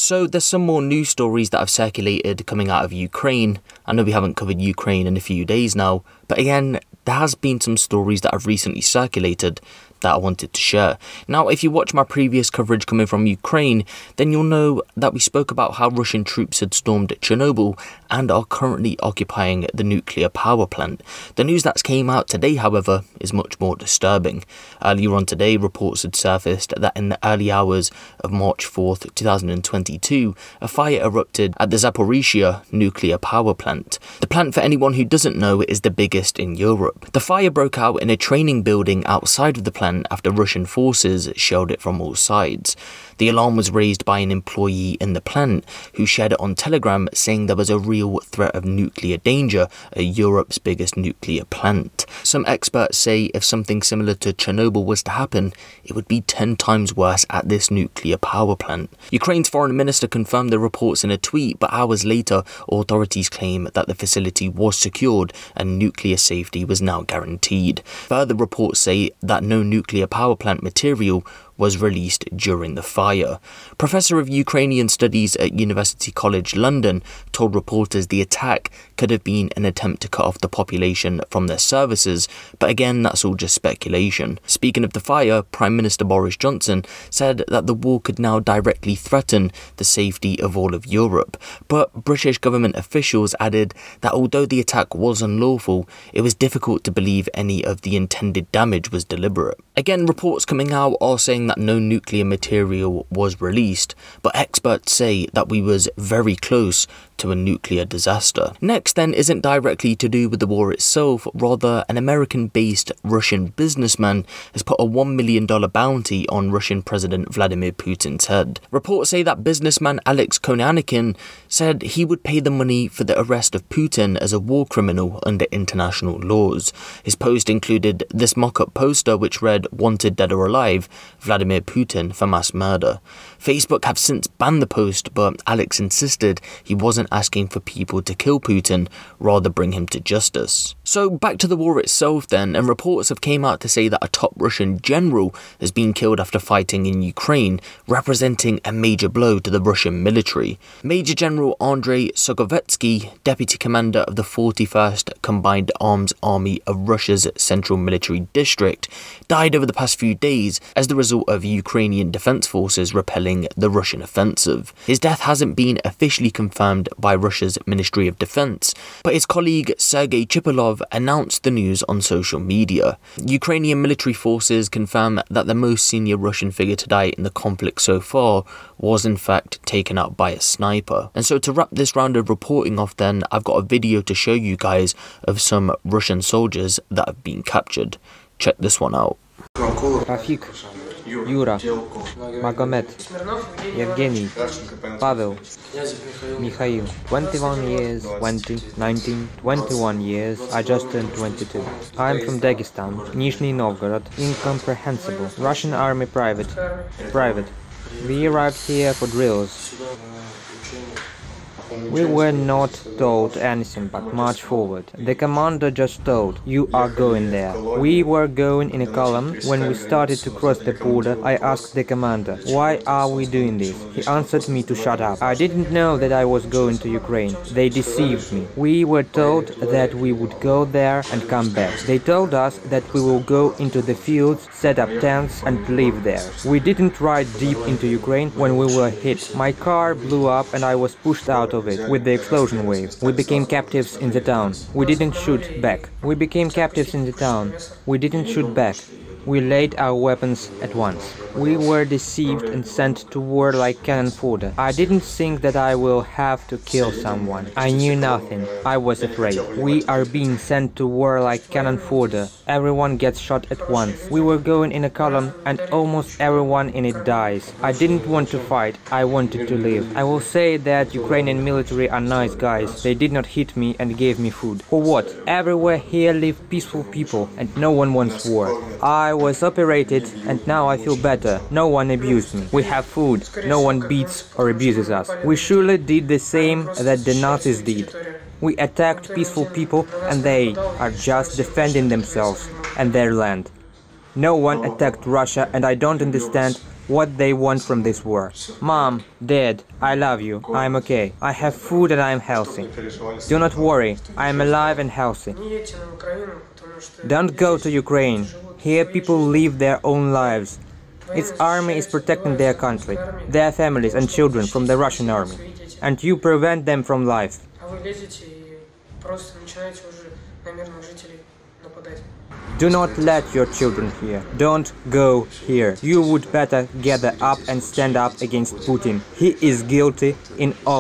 So there's some more news stories that have circulated coming out of Ukraine. I know we haven't covered Ukraine in a few days now, but again, there has been some stories that have recently circulated that I wanted to share. Now, if you watch my previous coverage coming from Ukraine, then you'll know that we spoke about how Russian troops had stormed Chernobyl and are currently occupying the nuclear power plant. The news that came out today, however, is much more disturbing. Earlier on today, reports had surfaced that in the early hours of March 4th, 2022, a fire erupted at the Zaporizhzhia nuclear power plant. The plant, for anyone who doesn't know, is the biggest in Europe. The fire broke out in a training building outside of the plant after Russian forces shelled it from all sides. The alarm was raised by an employee in the plant who shared it on Telegram, saying there was a real threat of nuclear danger at Europe's biggest nuclear plant. Some experts say if something similar to Chernobyl was to happen, it would be 10 times worse at this nuclear power plant. Ukraine's foreign minister confirmed the reports in a tweet, but hours later, authorities claim that the facility was secured and nuclear safety was now guaranteed. Further reports say that no nuclear power plant material was released during the fire. Professor of Ukrainian Studies at University College London told reporters the attack could have been an attempt to cut off the population from their services, but again, that's all just speculation. Speaking of the fire, Prime Minister Boris Johnson said that the war could now directly threaten the safety of all of Europe, but British government officials added that although the attack was unlawful, it was difficult to believe any of the intended damage was deliberate. Again, reports coming out are saying that no nuclear material was released, but experts say that we was very close to a nuclear disaster. Next then isn't directly to do with the war itself, rather an American-based Russian businessman has put a $1 million bounty on Russian President Vladimir Putin's head. Reports say that businessman Alex Konanikin said he would pay the money for the arrest of Putin as a war criminal under international laws. His post included this mock-up poster which read, "Wanted dead or alive, Vladimir Putin for mass murder." Facebook have since banned the post, but Alex insisted he wasn't asking for people to kill Putin, rather bring him to justice. So back to the war itself then, and reports have came out to say that a top Russian general has been killed after fighting in Ukraine, representing a major blow to the Russian military. Major General Andrey Sukhovetsky, deputy commander of the 41st Combined Arms Army of Russia's Central Military District, died over the past few days as the result of Ukrainian defense forces repelling the Russian offensive. His death hasn't been officially confirmed by Russia's Ministry of Defense, but his colleague Sergei Chipolov announced the news on social media. Ukrainian military forces confirm that the most senior Russian figure to die in the conflict so far was in fact taken out by a sniper. And so to wrap this round of reporting off then, I've got a video to show you guys of some Russian soldiers that have been captured. Check this one out. Rafik, Yura, Magomed, Evgeny, Pavel, Mikhail. 21 years, 20, 19, 21 years, I just turned 22. I'm from Dagestan, Nizhny Novgorod, incomprehensible. Russian army private. We arrived here for drills. We were not told anything but march forward. The commander just told, "You are going there." We were going in a column. When we started to cross the border, I asked the commander, "Why are we doing this?" He answered me to shut up. I didn't know that I was going to Ukraine. They deceived me. We were told that we would go there and come back. They told us that we will go into the fields, set up tents and live there. We didn't ride deep into Ukraine when we were hit. My car blew up and I was pushed out of it with the explosion wave. We became captives in the town. We didn't shoot back. We became captives in the town. We didn't shoot back. We laid our weapons at once. We were deceived and sent to war like cannon fodder. I didn't think that I will have to kill someone. I knew nothing. I was afraid. We are being sent to war like cannon fodder. Everyone gets shot at once. We were going in a column and almost everyone in it dies. I didn't want to fight. I wanted to live. I will say that Ukrainian military are nice guys. They did not hit me and gave me food. For what? Everywhere here live peaceful people and no one wants war. I was operated and now I feel better. No one abused me. We have food. No one beats or abuses us. We surely did the same that the Nazis did. We attacked peaceful people and they are just defending themselves and their land. No one attacked Russia and I don't understand what they want from this war. Mom, Dad, I love you. I'm okay. I have food and I'm healthy. Do not worry, I am alive and healthy. Don't go to Ukraine. Here people live their own lives. Its army is protecting their country, their families and children from the Russian army. And you prevent them from life. Do not let your children here. Don't go here. You would better gather up and stand up against Putin. He is guilty in all